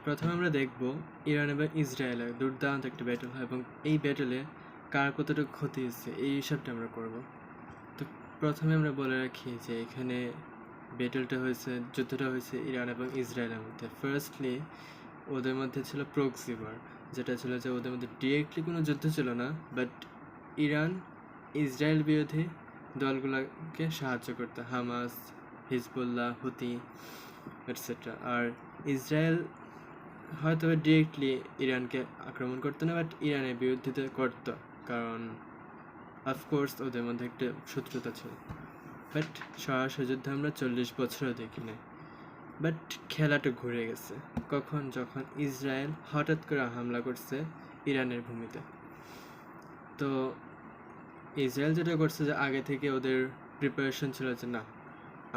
প্রথমে আমরা দেখব ইরান এবং ইসরায়েলের দুর্দান্ত একটা ব্যাটল হয় এবং এই ব্যাটলে কার কতটুকু ক্ষতি হচ্ছে এই হিসাবটা আমরা করব। তো প্রথমে আমরা বলে রাখি যে এখানে যুদ্ধটা হয়েছে ইরান এবং ইসরায়েলের মধ্যে। ফার্স্টলি ওদের মধ্যে ছিল প্রক্সি ওয়ার, যেটা ছিল যে ওদের মধ্যে ডিরেক্টলি কোনো যুদ্ধ ছিল না, বাট ইরান ইসরায়েল বিরোধী দলগুলোকে সাহায্য করতো, হামাস, হিজবুল্লাহ, হুতি এটসেট্রা। আর ইসরায়েল হয়তো ডিরেক্টলি ইরানকে আক্রমণ করতো না, বাট ইরানের বিরুদ্ধে করতো, কারণ অফকোর্স ওদের মধ্যে একটা শত্রুতা ছিল। বাট সরাসরি যুদ্ধ আমরা 40 বছরও দেখি নাই। বাট খেলাটা ঘুরে গেছে কখন, যখন ইসরায়েল হঠাৎ করে হামলা করছে ইরানের ভূমিতে। তো ইসরায়েল যেটা করছে যে আগে থেকে ওদের প্রিপারেশন ছিল যে না,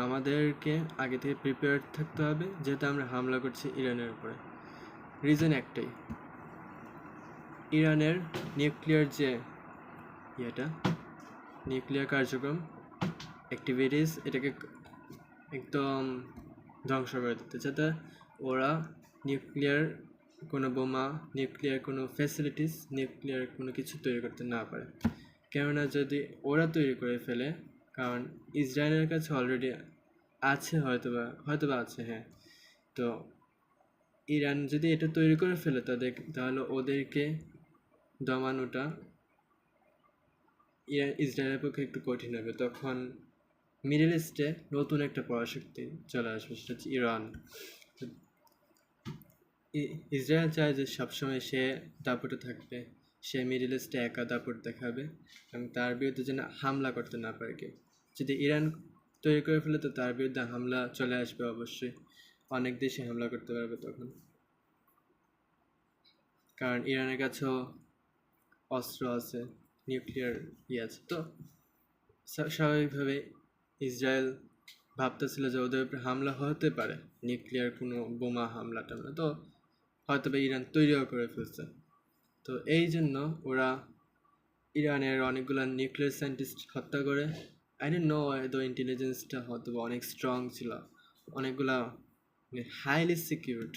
আমাদেরকে আগে থেকে প্রিপেয়ার থাকতে হবে, যেহেতু আমরা হামলা করছি ইরানের উপরে। রিজন একটাই, ইরানের নিউক্লিয়ার যে নিউক্লিয়ার কার্যক্রম অ্যাক্টিভিটিস, এটাকে একদম ধ্বংস করে দিতে, যাতে ওরা নিউক্লিয়ার কোনো বোমা, নিউক্লিয়ার কোনো ফ্যাসিলিটিস, নিউক্লিয়ার কোনো কিছু তৈরি করতে না পারে। কেননা যদি ওরা তৈরি করে ফেলে, কারণ ইসরায়েলের কাছে অলরেডি আছে, হয়তোবা আছে, হ্যাঁ, তো ইরান যদি এটা তৈরি করে ফেলে তাহলে ওদেরকে দমানোটা ইসরায়েলের পক্ষে একটু কঠিন হবে। তখন মিডল ইস্টে নতুন একটা পরাশক্তি চলে আসবে, সেটা হচ্ছে ইরান। ইসরায়েল চায় যে সবসময় সে দাপটে থাকবে, সে মিডল ইস্টে একা দাপট দেখাবে এবং তার বিরুদ্ধে যেন হামলা করতে না পারে কেউ। যদি ইরান তৈরি করে ফেলে তো তার বিরুদ্ধে হামলা চলে আসবে, অবশ্যই অনেক দেশে হামলা করতে পারবে তখন, কারণ ইরানের কাছেও অস্ত্র আছে, নিউক্লিয়ার আছে। তো স্বাভাবিকভাবে ইসরায়েল ভাবতেছিল যে ওদের উপরে হামলা হতে পারে, নিউক্লিয়ার কোনো বোমা হামলা টামলা, তো হয়তো বা ইরান তৈরিও করে ফেলছে। তো এই জন্য ওরা ইরানের অনেকগুলো নিউক্লিয়ার সায়েন্টিস্ট হত্যা করে। আই ডোন্ট নো এদের ইন্টেলিজেন্সটা হয়তো অনেক স্ট্রং ছিল, অনেকগুলা highly secured,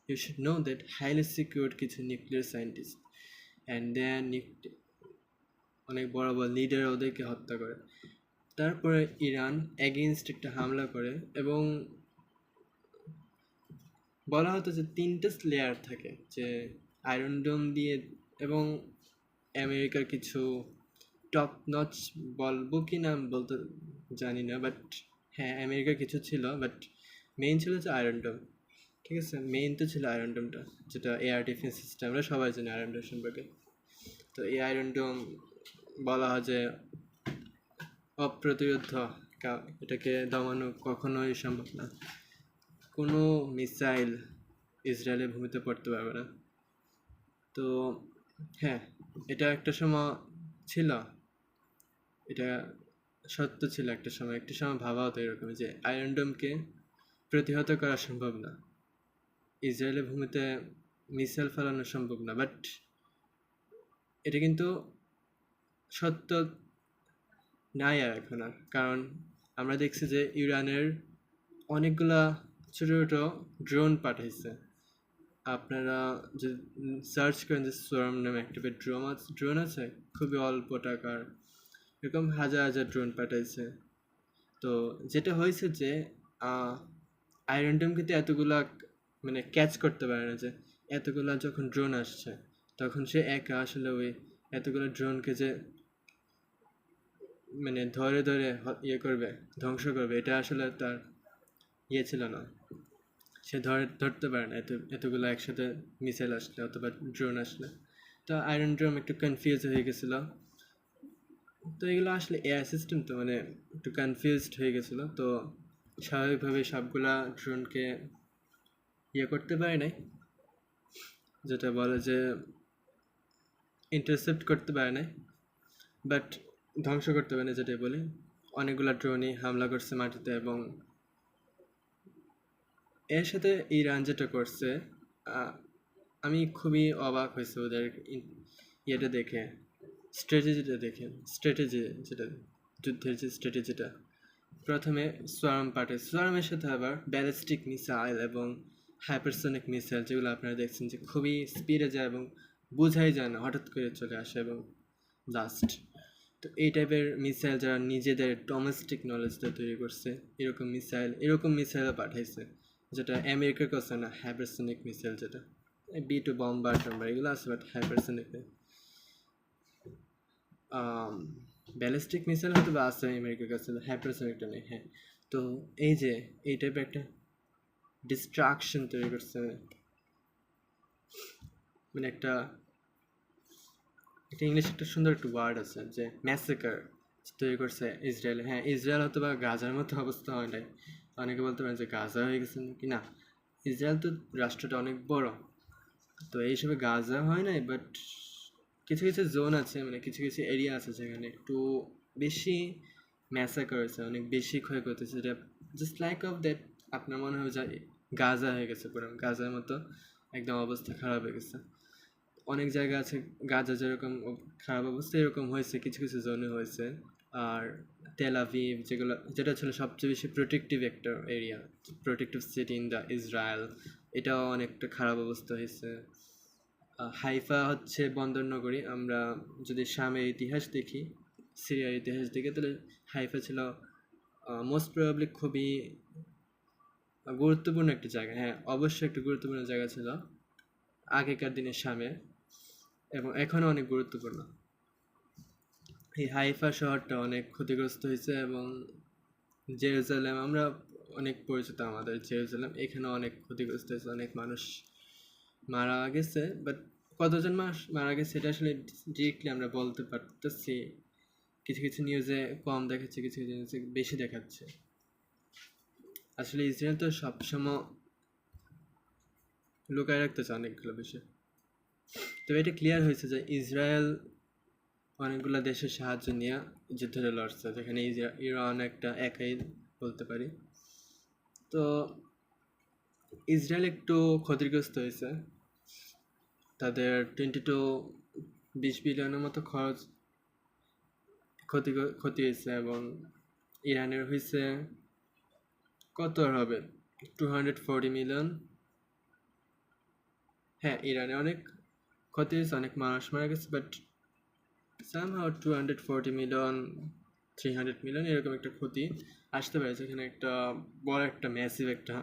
you should know that highly secured কিছু নিউক্লিয়ার সায়েন্টিস্ট, অ্যান্ড দেন অনেক বড় বড় লিডার ওদেরকে হত্যা করে। তারপরে ইরান এগেইনস্ট একটা হামলা করে, এবং বলা হতো যে 3টে লেয়ার থাকে, যে আয়রন ডোম দিয়ে, এবং আমেরিকার কিছু টপ নচ বলবো কি না বলতে জানি না, বাট হ্যাঁ আমেরিকার কিছু ছিল, বাট মেইন ছিল যে আয়রন ডোম। ঠিক আছে, মেইন তো ছিল আয়রন ডোমটা, যেটা এয়ার ডিফেন্স সিস্টেম, আমরা সবাই জানি আয়রন ডোম সম্পর্কে। তো এই আয়রন ডোম বলা হয় যে অপ্রতিরোধ, এটাকে দমানো কখনোই সম্ভব না, কোনো মিসাইল ইসরায়েলের ভূমিতে পড়তে পারবে না। তো হ্যাঁ, এটা একটা সময় ছিল, এটা সত্য ছিল একটা সময় ভাবা হতো এরকম যে আয়রন ডোমকে প্রতিহত করা সম্ভব না, ইসরায়েলের ভূমিতে মিসাইল ফেলানো সম্ভব না, বাট এটা কিন্তু সত্য নাই আর এখন আর, কারণ আমরা দেখছি যে ইরানের অনেকগুলা ছোট ছোট ড্রোন পাঠাইছে। আপনারা যে সার্চ করেন যে সোয়ার্ম নামে একটা ড্রোন আছে, খুবই অল্প টাকার, এরকম হাজার হাজার ড্রোন পাঠাইছে। তো যেটা হয়েছে যে আয়রন ডোম কিন্তু এতগুলা মানে ক্যাচ করতে পারে না, যে এতগুলা যখন ড্রোন আসছে তখন সে একা আসলে ওই এতগুলো ড্রোনকে যে মানে ধরে ধরে ধ্বংস করবে, এটা আসলে তার ছিল না, সে ধরতে পারে না এতগুলো একসাথে মিসাইল আসলে অথবা ড্রোন আসলে। তো আয়রন ড্রোম একটু কনফিউজ হয়ে গেছিলো। তো এগুলো আসলে এয়ার সিস্টেম, তো মানে একটু কনফিউজড হয়ে গেছিলো, তো স্বাভাবিকভাবে সবগুলা ড্রোনকে করতে পারে নাই, যেটা বলে যে ইন্টারসেপ্ট করতে পারে নাই, বাট ধ্বংস করতে পারে না, যেটাই বলি। অনেকগুলো ড্রোনই হামলা করছে মাটিতে, এবং এর সাথে ইরান যেটা করছে, আমি খুবই অবাক হয়েছি ওদের দেখে, স্ট্র্যাটেজি যেটা যুদ্ধের যে স্ট্র্যাটেজিটা। প্রথমে সোয়ার্মের সাথে আবার ব্যালিস্টিক মিসাইল এবং হাইপারসনিক মিসাইল, যেগুলো আপনারা দেখছেন যে খুবই স্পিডে যায় এবং বোঝাই যায় না, হঠাৎ করে চলে আসে এবং ব্লাস্ট। তো এই টাইপের মিসাইল যারা নিজেদের ডোমেস্টিক নলেজ দিয়ে তৈরি করছে, এরকম মিসাইলও পাঠাইছে, যেটা আমেরিকার কাছে না, হাইপারসনিক মিসাইল, যেটা B2 বম্বার টম্বার এগুলো আছে, বাট হাইপারসনিক ব্যালিস্টিক মিসাইল হয়তো বা আছে আমেরিকার কাছে, হাইপারসনিকটা নেই। হ্যাঁ, তো এই যে এই টাইপের একটা ডিস্ট্রাকশন তৈরি করছে, মানে একটা ইংলিশ একটা সুন্দর একটা ওয়ার্ড আছে যে ম্যাসেকার তৈরি করছে ইসরায়েল। হ্যাঁ, ইসরায়েল হয়তো বা গাজার মতো অবস্থা হয় নাই, অনেকে বলতে পারেন যে গাজা হয়ে গেছে কি না, ইসরায়েল তো রাষ্ট্রটা অনেক বড়, তো এই হিসেবে গাজা হয় নাই, বাট কিছু কিছু জোন আছে, মানে কিছু কিছু এরিয়া আছে যেখানে একটু বেশি ম্যাসাকার হয়েছে, অনেক বেশি ক্ষয়ক্ষতি হয়েছে, যেটা জাস্ট লাইক অফ দ্যাট আপনার মনে হয় যে গাজা হয়ে গেছে, পুরো গাজার মতো একদম অবস্থা খারাপ হয়ে গেছে। অনেক জায়গা আছে গাজা যেরকম খারাপ অবস্থা, এরকম হয়েছে কিছু কিছু জোনে হয়েছে। আর তেল আভিভ, যেটা ছিল সবচেয়ে বেশি প্রোটেক্টিভ একটা area, protective city in the Israel, এটাও অনেকটা খারাপ অবস্থা হয়েছে। হাইফা হচ্ছে বন্দর নগরী। আমরা যদি শামের ইতিহাস দেখি, সিরিয়ার ইতিহাস দেখি, তাহলে হাইফা ছিল মোস্ট প্রবাবলি খুবই গুরুত্বপূর্ণ একটা জায়গা। হ্যাঁ, অবশ্যই একটা গুরুত্বপূর্ণ জায়গা ছিল আগেকার দিনে শামে, এবং এখনও অনেক গুরুত্বপূর্ণ। এই হাইফা শহরটা অনেক ক্ষতিগ্রস্ত হয়েছে, এবং জেরুজালেম, আমরা অনেক পরিচিত আমাদের জেরুজালেম, এখানে অনেক ক্ষতিগ্রস্ত হয়েছে, অনেক মানুষ মারা গেছে, বাট কতজন মারা গেছে এটা আসলে ডিরেক্টলি আমরা বলতে পারতেছি। কিছু কিছু নিউজে কম দেখাচ্ছে, কিছু কিছু নিউজে বেশি দেখাচ্ছে। আসলে ইসরায়েল তো সবসময় লুকায় রাখতেছে অনেকগুলো বিষয়। তবে এটা ক্লিয়ার হয়েছে যে ইসরায়েল অনেকগুলো দেশের সাহায্য নিয়ে যুদ্ধটা লড়ছে, যেখানে ইরান একটা একাই বলতে পারি। তো ইসরায়েল একটু ক্ষতিগ্রস্ত হয়েছে, তাদের 20 বিলিয়নের মতো ক্ষতি হয়েছে, এবং ইরানের হয়েছে কত হবে 240 মিলিয়ন। হ্যাঁ, ইরানে অনেক ক্ষতি হয়েছে, অনেক মানুষ মারা গেছে, বাট সামহাও 240 মিলিয়ন 300 মিলিয়ন এরকম একটা ক্ষতি আসতে পারে, যেখানে একটা বড় একটা ম্যাসিভ একটা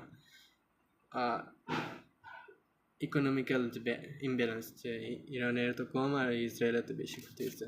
ইকোনমিক্যাল যে ইমব্যালেন্স, যে ইরানের তো কম আর ইসরায়েলের তো বেশি ক্ষতি হয়েছে।